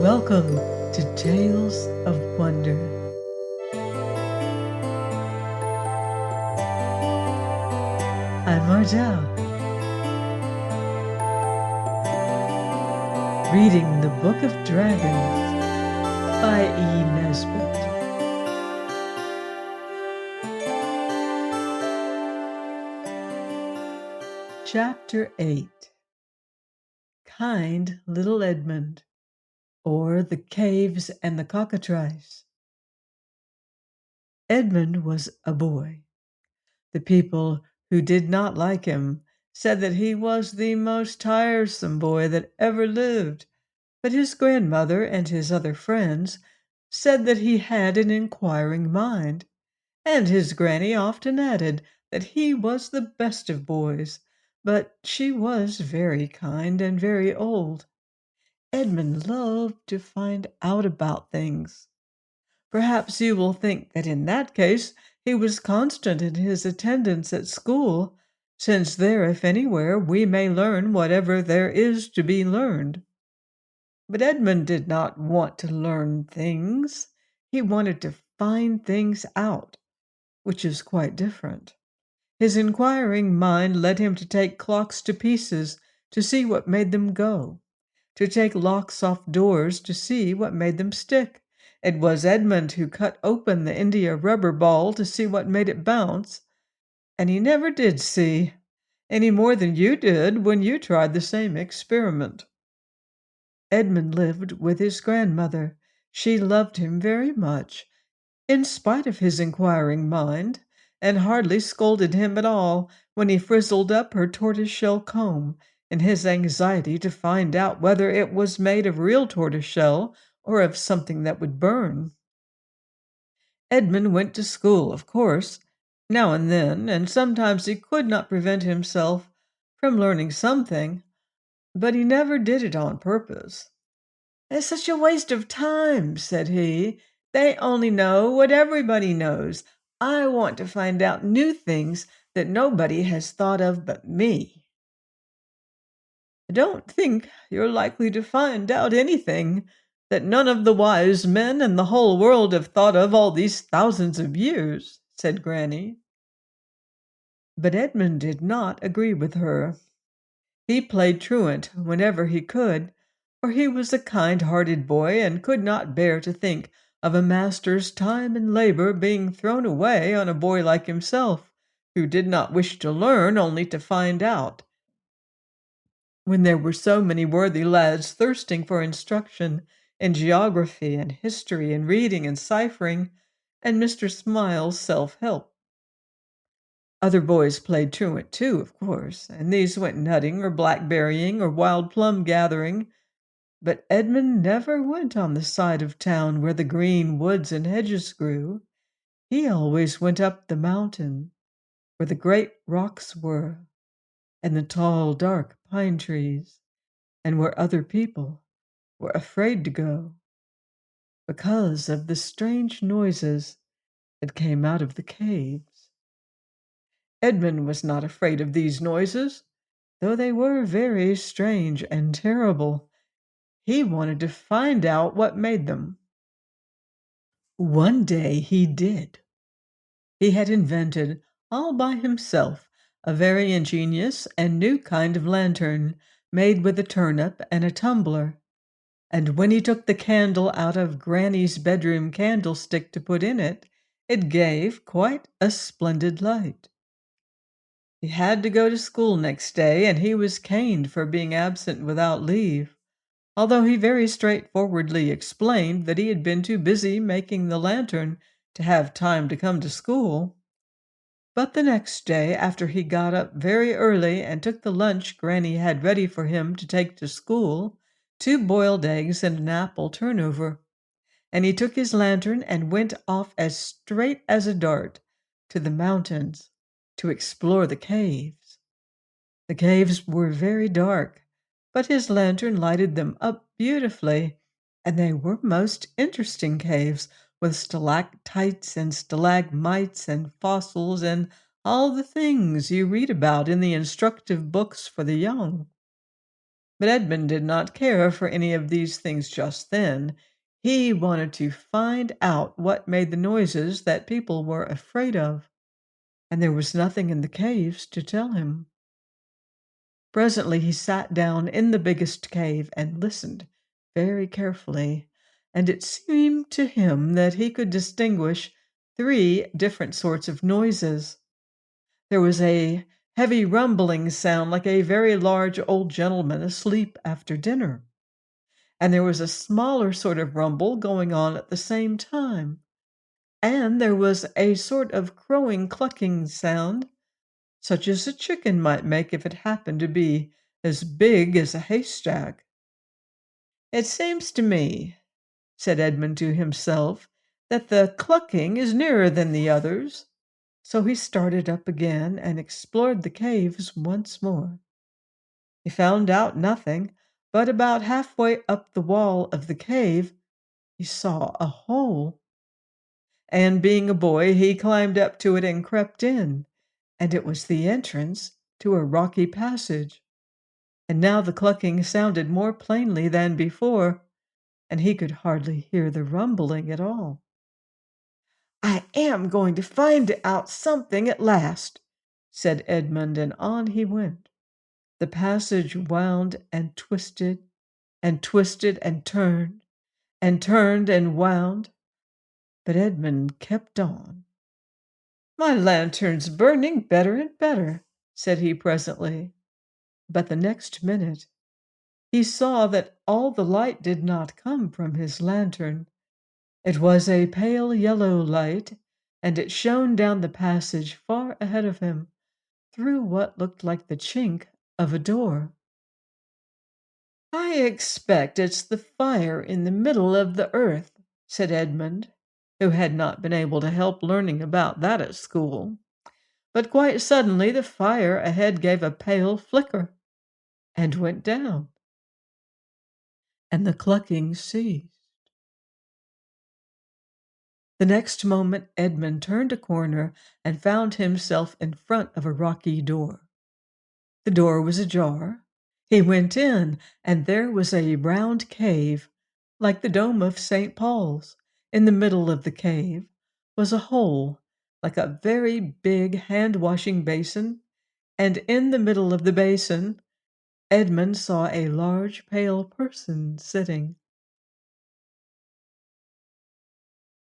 Welcome to Tales of Wonder. I'm Ardell, reading the Book of Dragons by E.Nesbit. Chapter 8. Kind Little Edmund, or The Caves and the Cockatrice. Edmund was a boy. The people who did not like him said that he was the most tiresome boy that ever lived, but his grandmother and his other friends said that he had an inquiring mind, and his granny often added that he was the best of boys, but she was very kind and very old. Edmund loved to find out about things. Perhaps you will think that in that case he was constant in his attendance at school, since there, if anywhere, we may learn whatever there is to be learned. But Edmund did not want to learn things. He wanted to find things out, which is quite different. His inquiring mind led him to take clocks to pieces to see what made them go, to take locks off doors to see what made them stick. It was Edmund who cut open the India rubber ball to see what made it bounce, and he never did see, any more than you did when you tried the same experiment. Edmund lived with his grandmother. She loved him very much, in spite of his inquiring mind, and hardly scolded him at all when he frizzled up her tortoise-shell comb in his anxiety to find out whether it was made of real tortoise-shell or of something that would burn. Edmund went to school, of course, now and then, and sometimes he could not prevent himself from learning something, but he never did it on purpose. "It's such a waste of time," said he. "They only know what everybody knows. I want to find out new things that nobody has thought of but me." "I don't think you're likely to find out anything that none of the wise men in the whole world have thought of all these thousands of years," said Granny. But Edmund did not agree with her. He played truant whenever he could, for he was a kind-hearted boy and could not bear to think of a master's time and labor being thrown away on a boy like himself, who did not wish to learn only to find out, when there were so many worthy lads thirsting for instruction in geography and history and reading and ciphering, and Mr. Smiles' self-help. Other boys played truant too, of course, and these went nutting or blackberrying or wild plum gathering, but Edmund never went on the side of town where the green woods and hedges grew. He always went up the mountain, where the great rocks were, and the tall, dark pine trees, and where other people were afraid to go, because of the strange noises that came out of the caves. Edmund was not afraid of these noises, though they were very strange and terrible. He wanted to find out what made them. One day he did. He had invented, all by himself, a very ingenious and new kind of lantern made with a turnip and a tumbler, and when he took the candle out of Granny's bedroom candlestick to put in it, it gave quite a splendid light. He had to go to school next day, and he was caned for being absent without leave, although he very straightforwardly explained that he had been too busy making the lantern to have time to come to school. But the next day, after he got up very early and took the lunch Granny had ready for him to take to school, 2 boiled eggs and an apple turnover, and he took his lantern and went off as straight as a dart to the mountains to explore the caves. The caves were very dark, but his lantern lighted them up beautifully, and they were most interesting caves, with stalactites and stalagmites and fossils and all the things you read about in the instructive books for the young. But Edmund did not care for any of these things just then. He wanted to find out what made the noises that people were afraid of, and there was nothing in the caves to tell him. Presently he sat down in the biggest cave and listened very carefully, and it seemed to him that he could distinguish three different sorts of noises. There was a heavy rumbling sound like a very large old gentleman asleep after dinner, and there was a smaller sort of rumble going on at the same time, and there was a sort of crowing clucking sound such as a chicken might make if it happened to be as big as a haystack. "It seems to me," said Edmund to himself, "that the clucking is nearer than the others." So he started up again and explored the caves once more. He found out nothing, but about halfway up the wall of the cave he saw a hole, and being a boy he climbed up to it and crept in, and it was the entrance to a rocky passage. And now the clucking sounded more plainly than before, and he could hardly hear the rumbling at all. "I am going to find out something at last," said Edmund, and on he went. The passage wound and twisted and turned and wound, but Edmund kept on. "My lantern's burning better and better," said he presently. But the next minute he saw that all the light did not come from his lantern. It was a pale yellow light, and it shone down the passage far ahead of him, through what looked like the chink of a door. "I expect it's the fire in the middle of the earth," said Edmund, who had not been able to help learning about that at school. But quite suddenly the fire ahead gave a pale flicker and went down, and the clucking ceased. The next moment Edmund turned a corner and found himself in front of a rocky door. The door was ajar. He went in, and there was a round cave, like the dome of St. Paul's. In the middle of the cave was a hole, like a very big hand-washing basin, and in the middle of the basin Edmund saw a large pale person sitting.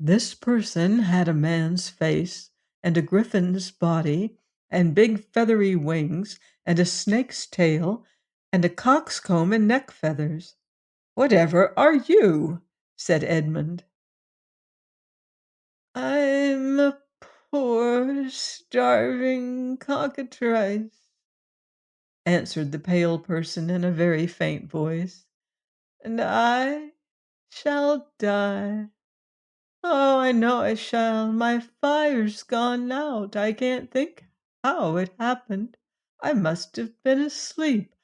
This person had a man's face, and a griffin's body, and big feathery wings, and a snake's tail, and a cock's comb and neck feathers. "Whatever are you?" said Edmund. "I'm a poor, starving cockatrice," answered the pale person in a very faint voice, "and I shall die. Oh, I know I shall. My fire's gone out. I can't think how it happened. I must have been asleep.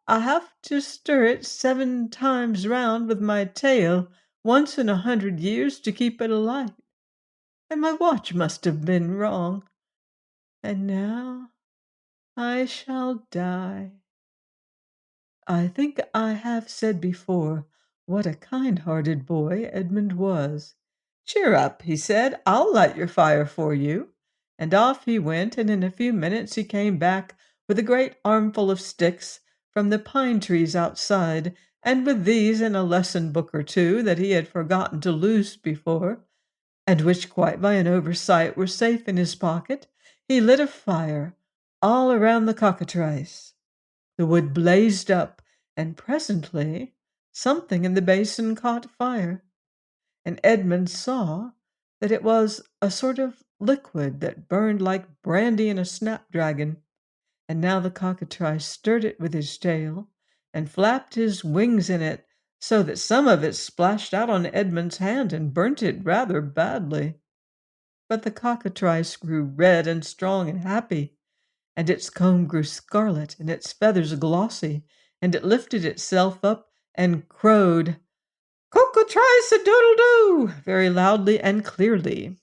I have to stir it 7 times round with my tail, once in 100 years, to keep it alight. And my watch must have been wrong. And now I shall die." I think I have said before what a kind-hearted boy Edmund was. "Cheer up," he said, "I'll light your fire for you." And off he went, and in a few minutes he came back with a great armful of sticks from the pine trees outside, and with these and a lesson book or two that he had forgotten to loose before, and which quite by an oversight were safe in his pocket, he lit a fire all around the cockatrice. The wood blazed up, and presently something in the basin caught fire, and Edmund saw that it was a sort of liquid that burned like brandy in a snapdragon. And now the cockatrice stirred it with his tail, and flapped his wings in it, so that some of it splashed out on Edmund's hand and burnt it rather badly. But the cockatrice grew red and strong and happy, and its comb grew scarlet, and its feathers glossy, and it lifted itself up and crowed, "Cockatrice-a-doodle-doo," very loudly and clearly.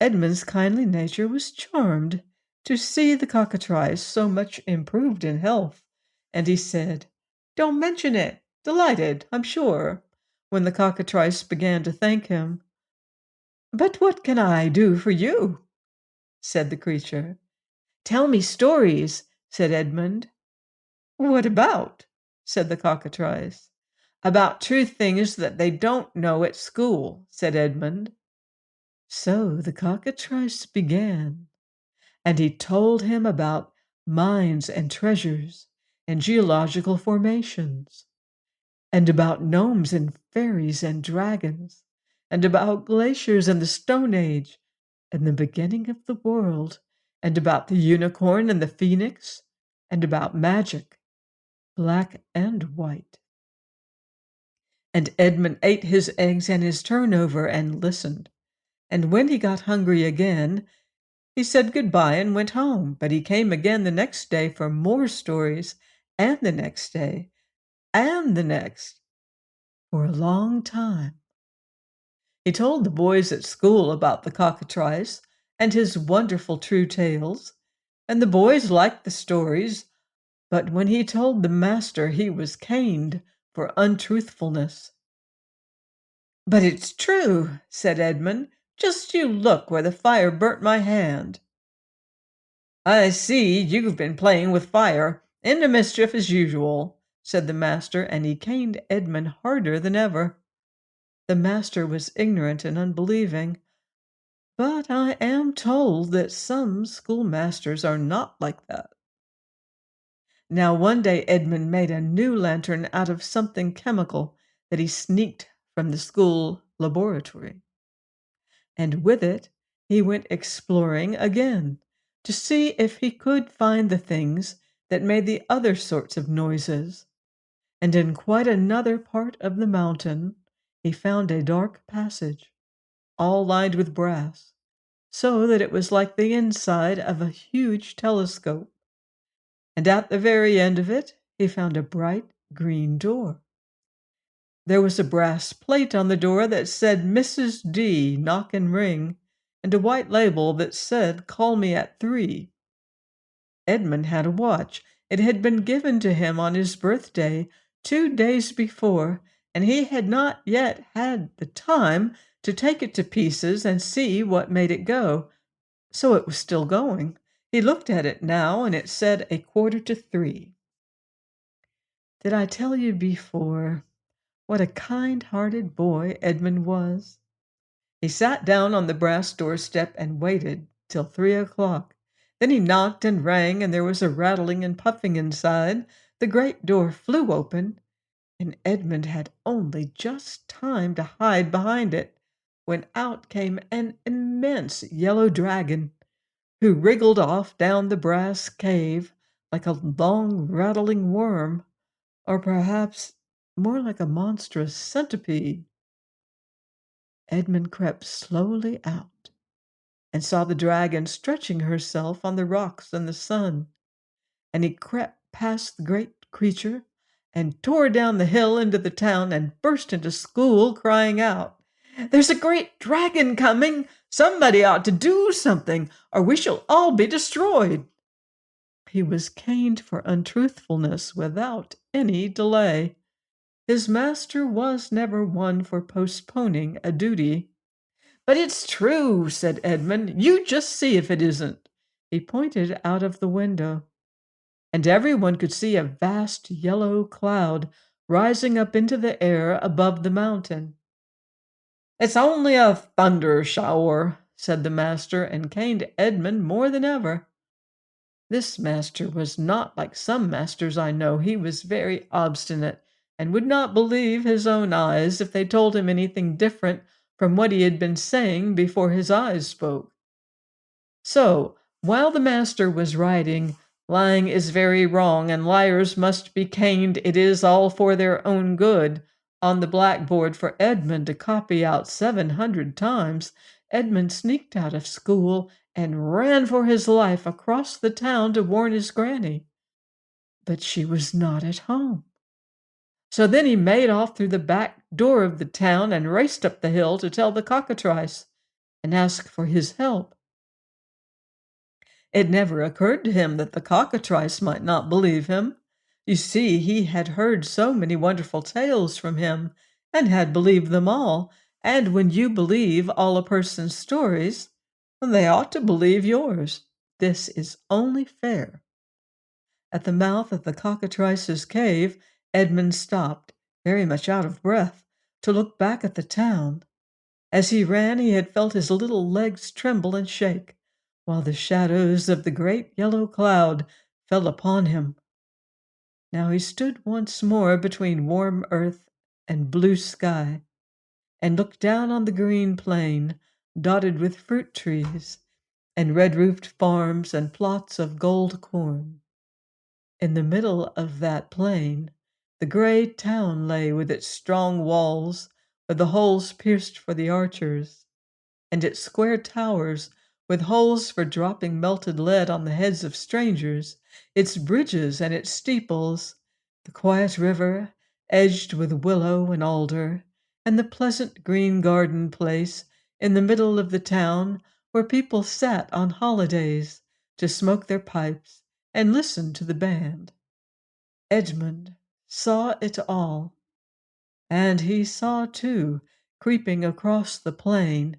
Edmund's kindly nature was charmed to see the cockatrice so much improved in health, and he said, "Don't mention it. Delighted, I'm sure," when the cockatrice began to thank him. "But what can I do for you?" said the creature. "Tell me stories," said Edmund. "What about?" said the cockatrice. "About true things that they don't know at school," said Edmund. So the cockatrice began, and he told him about mines and treasures and geological formations, and about gnomes and fairies and dragons, and about glaciers and the Stone Age, and the beginning of the world, and about the unicorn and the phoenix, and about magic, black and white. And Edmund ate his eggs and his turnover and listened. And when he got hungry again, he said goodbye and went home. But he came again the next day for more stories, and the next day, and the next, for a long time. He told the boys at school about the cockatrice and his wonderful true tales, and the boys liked the stories, but when he told the master he was caned for untruthfulness. "But it's true," said Edmund. "Just you look where the fire burnt my hand." "I see you've been playing with fire, into mischief as usual," said the master, and he caned Edmund harder than ever. The master was ignorant and unbelieving, but I am told that some schoolmasters are not like that. Now one day Edmund made a new lantern out of something chemical that he sneaked from the school laboratory. And with it he went exploring again to see if he could find the things that made the other sorts of noises. And in quite another part of the mountain he found a dark passage, all lined with brass, so that it was like the inside of a huge telescope. And at the very end of it he found a bright green door. There was a brass plate on the door that said Mrs. D. Knock and Ring, and a white label that said Call me at 3. Edmund had a watch. It had been given to him on his birthday 2 days before, and he had not yet had the time to take it to pieces and see what made it go. So it was still going. He looked at it now, and it said 2:45. Did I tell you before what a kind-hearted boy Edmund was? He sat down on the brass doorstep and waited till 3 o'clock. Then he knocked and rang, and there was a rattling and puffing inside. The great door flew open, and Edmund had only just time to hide behind it, when out came an immense yellow dragon, who wriggled off down the brass cave like a long rattling worm, or perhaps more like a monstrous centipede. Edmund crept slowly out and saw the dragon stretching herself on the rocks in the sun, and he crept past the great creature and tore down the hill into the town and burst into school crying out, "There's a great dragon coming! Somebody ought to do something, or we shall all be destroyed." He was caned for untruthfulness without any delay. His master was never one for postponing a duty. "But it's true," said Edmund. "You just see if it isn't." He pointed out of the window, and everyone could see a vast yellow cloud rising up into the air above the mountain. "It's only a thunder shower," said the master, and caned Edmund more than ever. This master was not like some masters I know. He was very obstinate, and would not believe his own eyes if they told him anything different from what he had been saying before his eyes spoke. So, while the master was writing, "Lying is very wrong, and liars must be caned, it is all for their own good," on the blackboard for Edmund to copy out 700 times, Edmund sneaked out of school and ran for his life across the town to warn his granny. But she was not at home. So then he made off through the back door of the town and raced up the hill to tell the cockatrice. and ask for his help. It never occurred to him that the cockatrice might not believe him. You see, he had heard so many wonderful tales from him, and had believed them all, and when you believe all a person's stories, they ought to believe yours. This is only fair. At the mouth of the cockatrice's cave, Edmund stopped, very much out of breath, to look back at the town. As he ran, he had felt his little legs tremble and shake, while the shadows of the great yellow cloud fell upon him. Now he stood once more between warm earth and blue sky, and looked down on the green plain, dotted with fruit trees, and red-roofed farms and plots of gold corn. In the middle of that plain, the gray town lay with its strong walls, with the holes pierced for the archers, and its square towers with holes for dropping melted lead on the heads of strangers, its bridges and its steeples, the quiet river edged with willow and alder, and the pleasant green garden place in the middle of the town where people sat on holidays to smoke their pipes and listen to the band. Edmund saw it all, and he saw, too, creeping across the plain,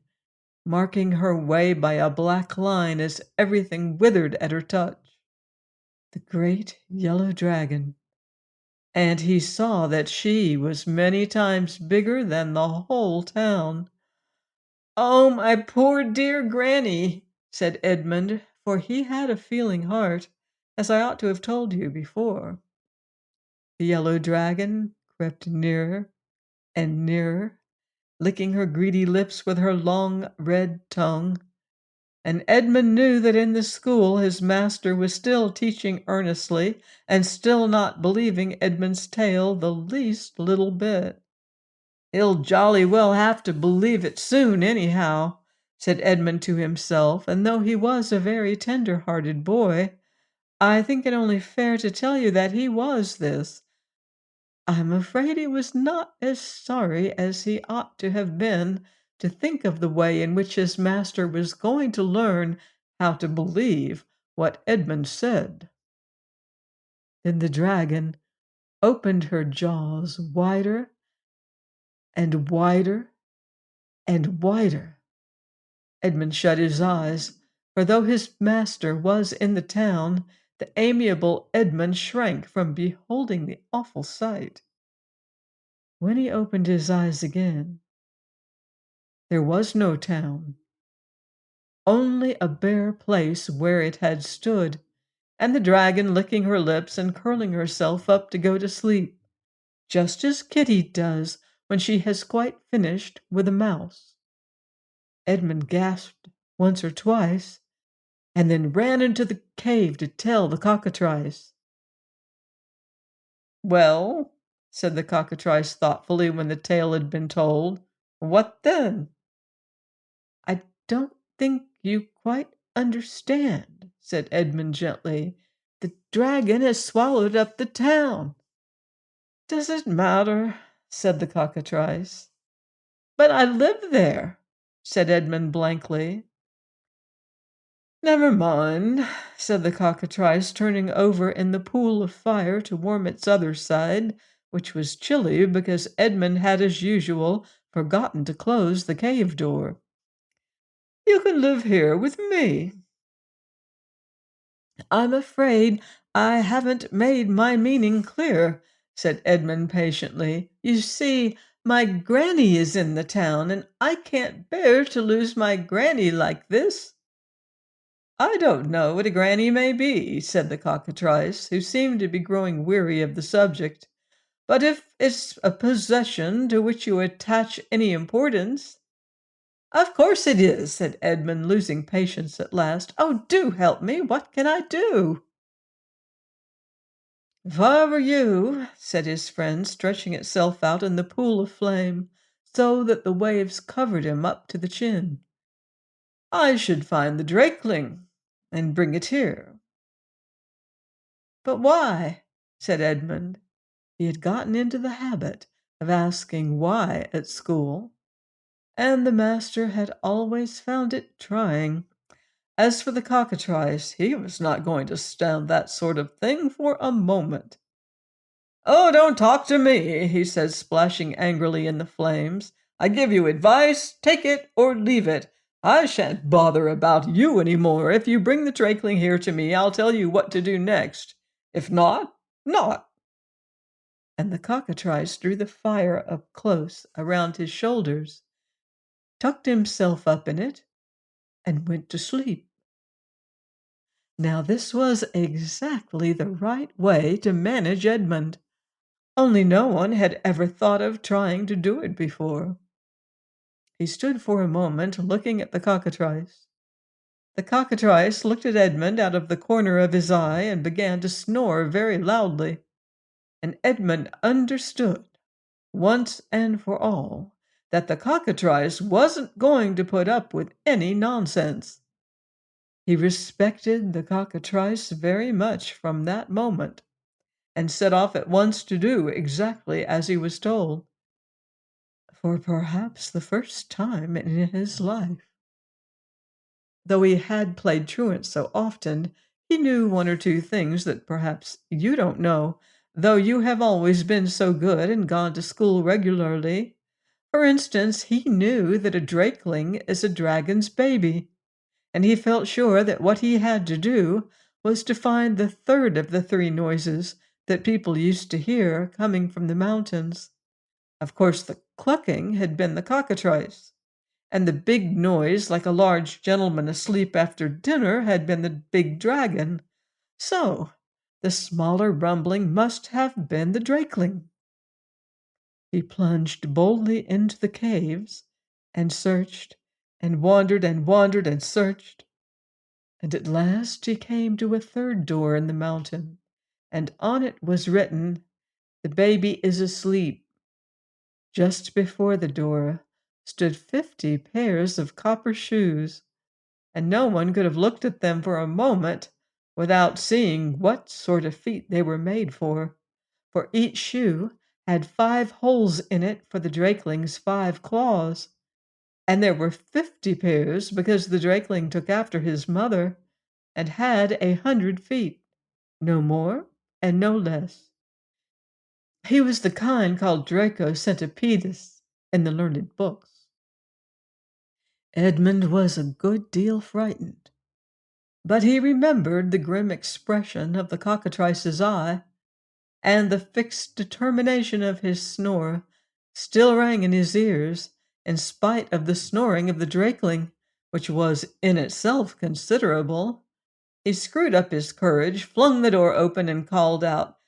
marking her way by a black line as everything withered at her touch, the great yellow dragon, and he saw that she was many times bigger than the whole town. "Oh, my poor dear Granny," said Edmund, for he had a feeling heart, as I ought to have told you before. The yellow dragon crept nearer and nearer, licking her greedy lips with her long red tongue, and Edmund knew that in the school his master was still teaching earnestly and still not believing Edmund's tale the least little bit. "He'll jolly well have to believe it soon, anyhow," said Edmund to himself, and though he was a very tender-hearted boy, I think it only fair to tell you that he was this. I'm afraid he was not as sorry as he ought to have been to think of the way in which his master was going to learn how to believe what Edmund said. Then the dragon opened her jaws wider and wider and wider. Edmund shut his eyes, for though his master was in the town, the amiable Edmund shrank from beholding the awful sight. When he opened his eyes again, there was no town, only a bare place where it had stood, and the dragon licking her lips and curling herself up to go to sleep, just as Kitty does when she has quite finished with a mouse. Edmund gasped once or twice, and then ran into the cave to tell the cockatrice. "Well," said the cockatrice thoughtfully when the tale had been told, "what then?" "I don't think you quite understand," said Edmund gently. "The dragon has swallowed up the town." "Does it matter?" said the cockatrice. "But I live there," said Edmund blankly. "Never mind," said the cockatrice, turning over in the pool of fire to warm its other side, which was chilly because Edmund had, as usual, forgotten to close the cave door. "You can live here with me." "I'm afraid I haven't made my meaning clear," said Edmund patiently. "You see, my granny is in the town, and I can't bear to lose my granny like this." "I don't know what a granny may be," said the cockatrice, who seemed to be growing weary of the subject. "But if it's a possession to which you attach any importance—" "Of course it is," said Edmund, losing patience at last. "Oh, do help me! What can I do?" "If I were you," said his friend, stretching itself out in the pool of flame, so that the waves covered him up to the chin, "I should find the drakeling and bring it here." "But why?" said Edmund. He had gotten into the habit of asking why at school. and the master had always found it trying. As for the cockatrice, he was not going to stand that sort of thing for a moment. "Oh, don't talk to me," he said, splashing angrily in the flames. "I give you advice, take it or leave it. I shan't bother about you any more. If you bring the drakeling here to me, I'll tell you what to do next. If not, not." And the cockatrice drew the fire up close around his shoulders, tucked himself up in it, and went to sleep. Now this was exactly the right way to manage Edmund, only no one had ever thought of trying to do it before. He stood for a moment looking at the cockatrice. The cockatrice looked at Edmund out of the corner of his eye and began to snore very loudly, and Edmund understood, once and for all, that the cockatrice wasn't going to put up with any nonsense. He respected the cockatrice very much from that moment, and set off at once to do exactly as he was told, for perhaps the first time in his life. Though he had played truant so often, he knew one or two things that perhaps you don't know, though you have always been so good and gone to school regularly. For instance, he knew that a drakeling is a dragon's baby, and he felt sure that what he had to do was to find the third of the three noises that people used to hear coming from the mountains. Of course, the clucking had been the cockatrice, and the big noise, like a large gentleman asleep after dinner, had been the big dragon. So the smaller rumbling must have been the drakeling. He plunged boldly into the caves and searched and wandered and wandered and searched, and at last he came to a third door in the mountain, and on it was written, "The baby is asleep." Just before the door stood 50 pairs of copper shoes, and no one could have looked at them for a moment without seeing what sort of feet they were made for each shoe had 5 holes in it for the drakeling's 5 claws, and there were 50 pairs because the drakeling took after his mother and had 100 feet, no more and no less. He was the kind called Dracocentipedis in the learned books. Edmund was a good deal frightened, but he remembered the grim expression of the cockatrice's eye, and the fixed determination of his snore still rang in his ears, in spite of the snoring of the drakeling, which was in itself considerable. He screwed up his courage, flung the door open, and called out,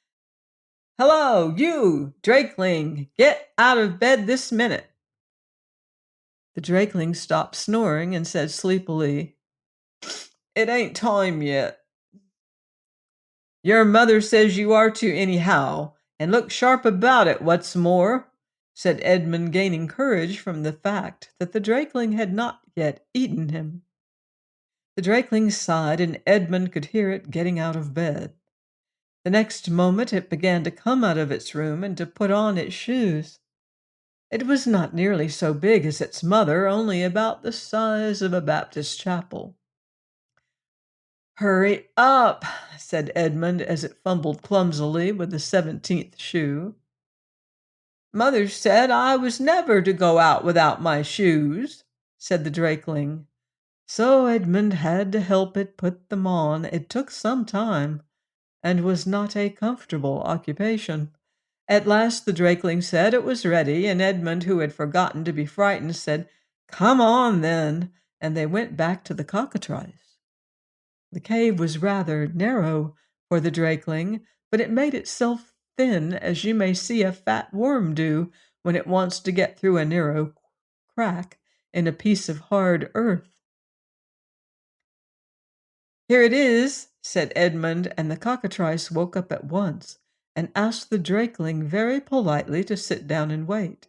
"Hello, you, drakeling! Get out of bed this minute!" The drakeling stopped snoring and said sleepily, "It ain't time yet." "Your mother says you are to anyhow, and look sharp about it, what's more," said Edmund, gaining courage from the fact that the drakeling had not yet eaten him. The drakeling sighed, and Edmund could hear it getting out of bed. The next moment it began to come out of its room and to put on its shoes. It was not nearly so big as its mother, only about the size of a Baptist chapel. "Hurry up," said Edmund as it fumbled clumsily with the 17th shoe. "Mother said I was never to go out without my shoes," said the drakeling. So Edmund had to help it put them on. It took some time, and was not a comfortable occupation. At last the drakeling said it was ready, and Edmund, who had forgotten to be frightened, said, "Come on, then," and they went back to the cockatrice. The cave was rather narrow for the drakeling, but it made itself thin, as you may see a fat worm do when it wants to get through a narrow crack in a piece of hard earth. "Here it is," said Edmund, and the cockatrice woke up at once and asked the drakeling very politely to sit down and wait.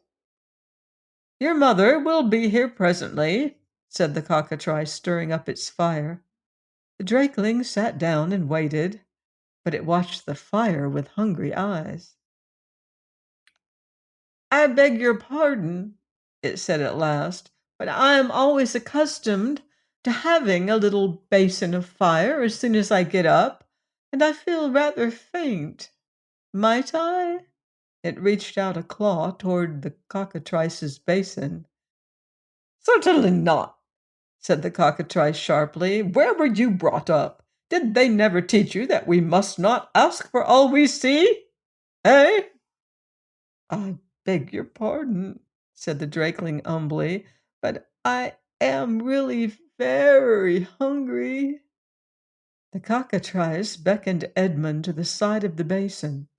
"Your mother will be here presently," said the cockatrice, stirring up its fire. The drakeling sat down and waited, but it watched the fire with hungry eyes. "I beg your pardon," it said at last, "but I am always accustomed to having a little basin of fire as soon as I get up, and I feel rather faint. Might I?" It reached out a claw toward the cockatrice's basin. "Certainly not," said the cockatrice sharply. "Where were you brought up? Did they never teach you that we must not ask for all we see? Eh?" "I beg your pardon," said the drakeling humbly, "but I am really very hungry." The cockatrice beckoned Edmund to the side of the basin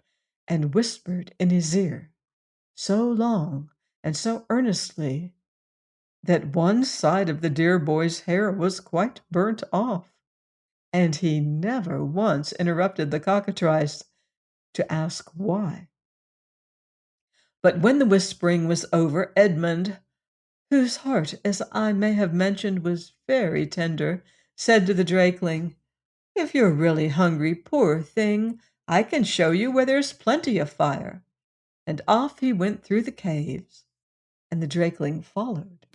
and whispered in his ear so long and so earnestly that one side of the dear boy's hair was quite burnt off, and he never once interrupted the cockatrice to ask why. But when the whispering was over, Edmund, whose heart, as I may have mentioned, was very tender, said to the drakeling, "If you're really hungry, poor thing, I can show you where there's plenty of fire." And off he went through the caves, and the drakeling followed.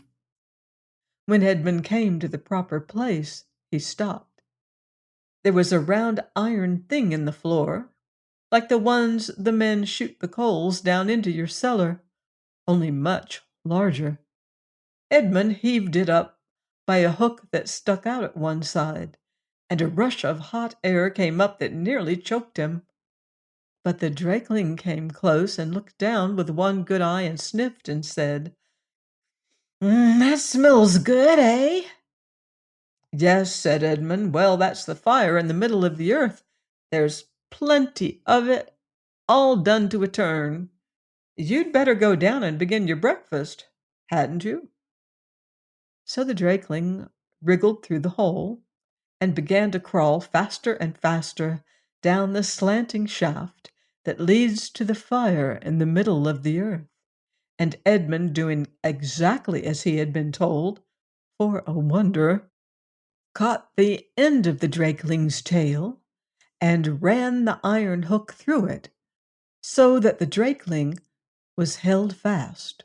When Edmund came to the proper place, he stopped. There was a round iron thing in the floor, like the ones the men shoot the coals down into your cellar, only much larger. Edmund heaved it up by a hook that stuck out at one side, and a rush of hot air came up that nearly choked him. But the drakeling came close and looked down with one good eye and sniffed and said, "That smells good, eh?" "Yes," said Edmund. "Well, that's the fire in the middle of the earth. There's plenty of it, all done to a turn. You'd better go down and begin your breakfast, hadn't you?" So the drakeling wriggled through the hole and began to crawl faster and faster down the slanting shaft that leads to the fire in the middle of the earth, and Edmund, doing exactly as he had been told, for a wonder, caught the end of the drakeling's tail and ran the iron hook through it, so that the drakeling was held fast,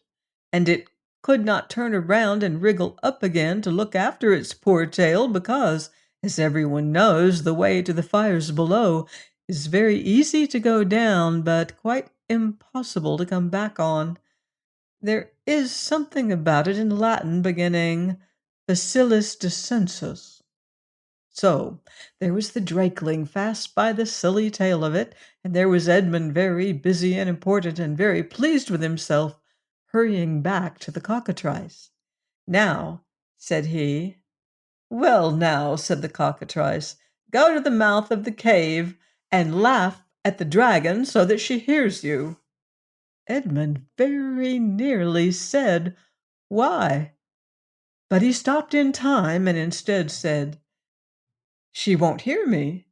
and it could not turn around and wriggle up again to look after its poor tail because, as everyone knows, the way to the fires below is very easy to go down, but quite impossible to come back on. There is something about it in Latin beginning facilis descensus. So there was the drakeling fast by the silly tail of it, and there was Edmund very busy and important and very pleased with himself, hurrying back to the cockatrice. "Now," said he. "Well, now," said the cockatrice, "go to the mouth of the cave and laugh at the dragon so that she hears you." Edmund very nearly said, "Why?" but he stopped in time and instead said, "She won't hear me."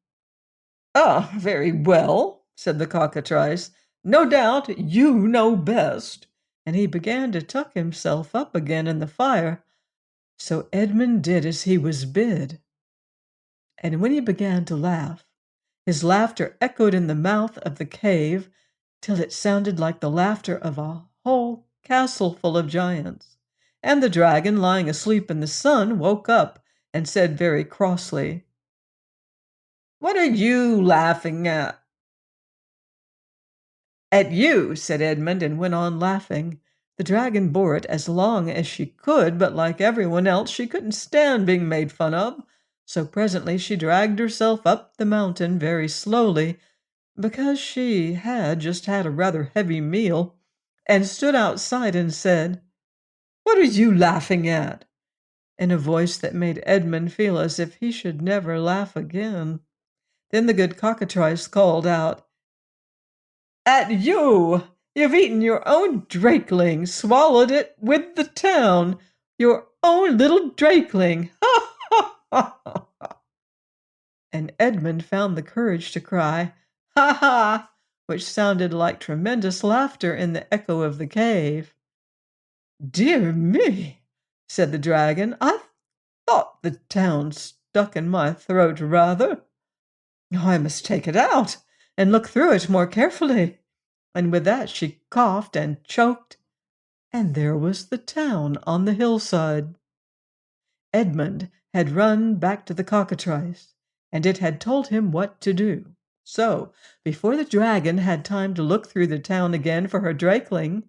"Ah, very well," said the cockatrice. "No doubt you know best." And he began to tuck himself up again in the fire. So Edmund did as he was bid. And when he began to laugh, his laughter echoed in the mouth of the cave till it sounded like the laughter of a whole castle full of giants. And the dragon, lying asleep in the sun, woke up and said very crossly, "What are you laughing at?" "At you," said Edmund, and went on laughing. The dragon bore it as long as she could, but like everyone else, she couldn't stand being made fun of. So presently she dragged herself up the mountain very slowly, because she had just had a rather heavy meal, and stood outside and said, "What are you laughing at?" in a voice that made Edmund feel as if he should never laugh again. Then the good cockatrice called out, "At you! You've eaten your own drakeling, swallowed it with the town, your own little drakeling! Ha, ha, ha, ha!" And Edmund found the courage to cry, "Ha, ha!" which sounded like tremendous laughter in the echo of the cave. "Dear me," said the dragon, "I thought the town stuck in my throat rather. I must take it out and look through it more carefully." And with that she coughed and choked and there was the town on the hillside. Edmund had run back to the cockatrice, and it had told him what to do. So, before the dragon had time to look through the town again for her drakeling,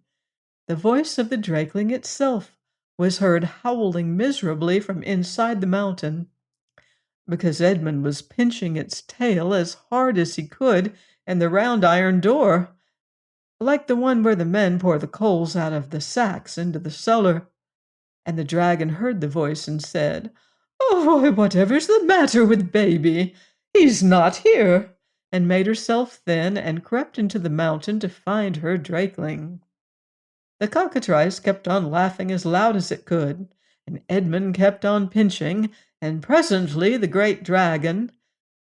the voice of the drakeling itself was heard howling miserably from inside the mountain, because Edmund was pinching its tail as hard as he could in the round iron door, like the one where the men pour the coals out of the sacks into the cellar. And the dragon heard the voice and said, "Oh, whatever's the matter with baby? He's not here," and made herself thin and crept into the mountain to find her drakeling. The cockatrice kept on laughing as loud as it could, and Edmund kept on pinching, and presently the great dragon,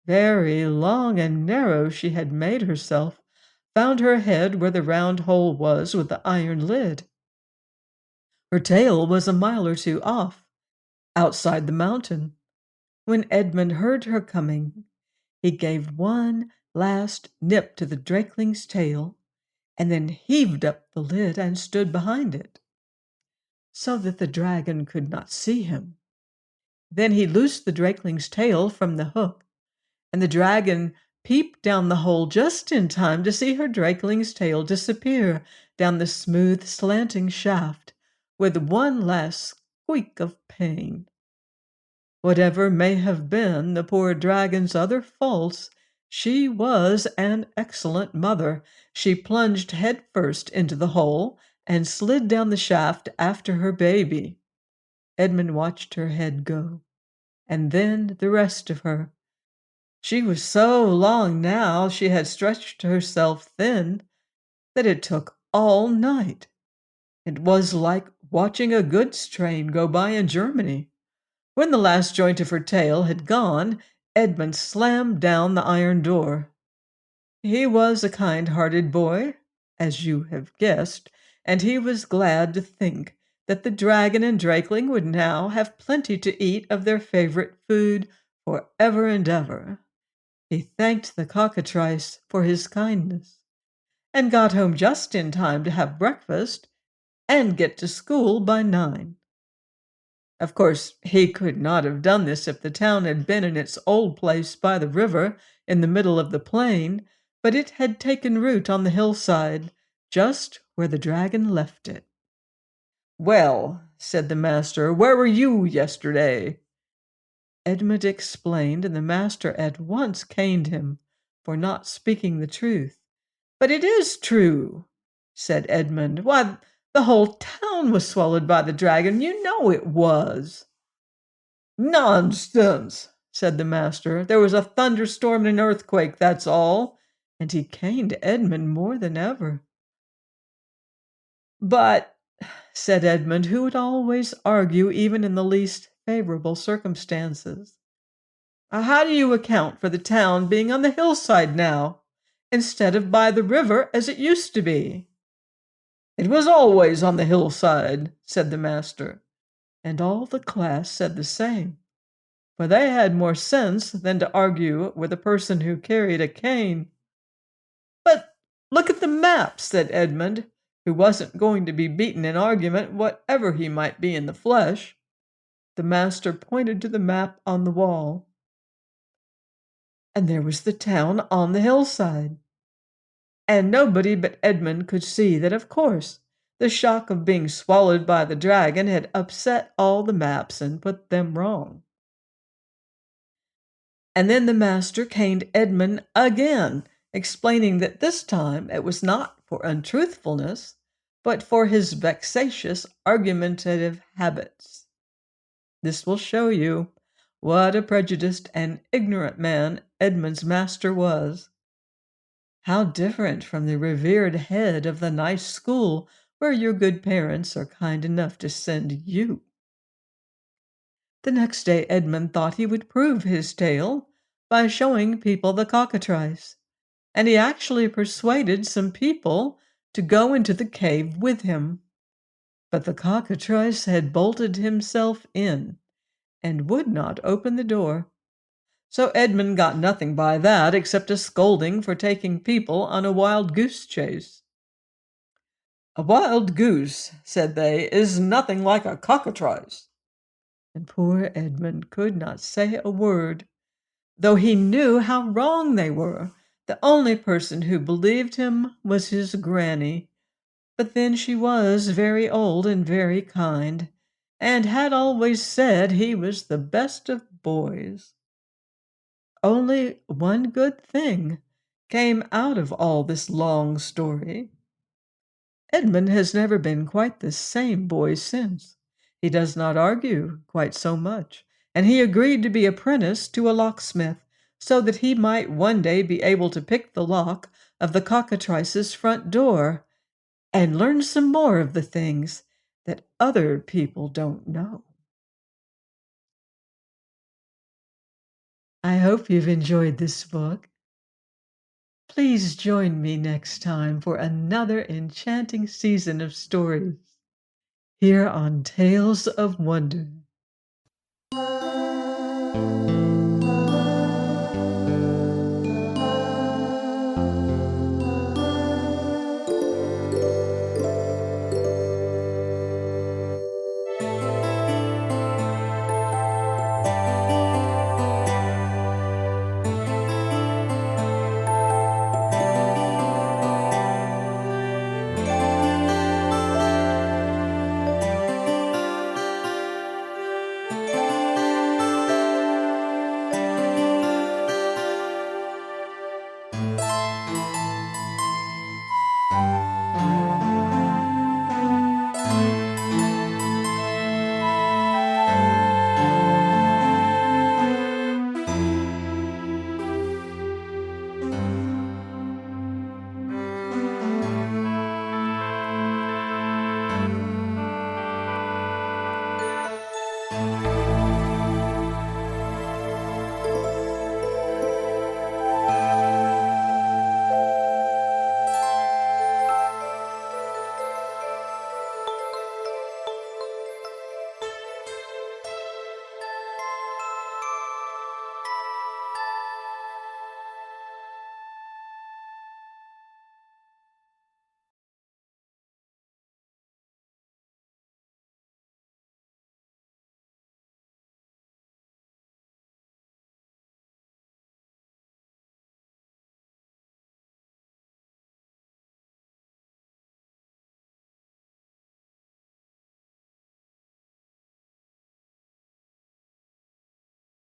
very long and narrow she had made herself, found her head where the round hole was with the iron lid. Her tail was a mile or two off, outside the mountain. When Edmund heard her coming, he gave one last nip to the drakeling's tail, and then heaved up the lid and stood behind it, so that the dragon could not see him. Then he loosed the drakeling's tail from the hook, and the dragon peeped down the hole just in time to see her drakeling's tail disappear down the smooth, slanting shaft with one last squeak of pain. Whatever may have been the poor dragon's other faults, she was an excellent mother. She plunged headfirst into the hole and slid down the shaft after her baby. Edmund watched her head go, and then the rest of her. She was so long now she had stretched herself thin that it took all night. It was like watching a goods train go by in Germany. When the last joint of her tail had gone, Edmund slammed down the iron door. He was a kind-hearted boy, as you have guessed, and he was glad to think that the dragon and drakeling would now have plenty to eat of their favorite food for ever and ever. He thanked the cockatrice for his kindness, and got home just in time to have breakfast and get to school by 9. Of course, he could not have done this if the town had been in its old place by the river in the middle of the plain, but it had taken root on the hillside, just where the dragon left it. "Well," said the master, "where were you yesterday?" Edmund explained, and the master at once caned him for not speaking the truth. "But it is true," said Edmund. "Why, the whole town was swallowed by the dragon. You know it was." "Nonsense," said the master. "There was a thunderstorm and an earthquake, that's all." And he caned Edmund more than ever. "But," said Edmund, who would always argue even in the least favorable circumstances, "how do you account for the town being on the hillside now, instead of by the river as it used to be?" "It was always on the hillside," said the master, and all the class said the same, for they had more sense than to argue with a person who carried a cane. "But look at the map," said Edmund, who wasn't going to be beaten in argument, whatever he might be in the flesh. The master pointed to the map on the wall, and there was the town on the hillside. And nobody but Edmund could see that, of course, the shock of being swallowed by the dragon had upset all the maps and put them wrong. And then the master caned Edmund again, explaining that this time it was not for untruthfulness, but for his vexatious argumentative habits. This will show you what a prejudiced and ignorant man Edmund's master was. How different from the revered head of the nice school where your good parents are kind enough to send you. The next day Edmund thought he would prove his tale by showing people the cockatrice, and he actually persuaded some people to go into the cave with him. But the cockatrice had bolted himself in and would not open the door. So Edmund got nothing by that except a scolding for taking people on a wild goose chase. "A wild goose," said they, "is nothing like a cockatrice." And poor Edmund could not say a word, though he knew how wrong they were. The only person who believed him was his granny, but then she was very old and very kind, and had always said he was the best of boys. Only one good thing came out of all this long story. Edmund has never been quite the same boy since. He does not argue quite so much, and he agreed to be apprenticed to a locksmith so that he might one day be able to pick the lock of the cockatrice's front door and learn some more of the things that other people don't know. I hope you've enjoyed this book. Please join me next time for another enchanting season of stories here on Tales of Wonder.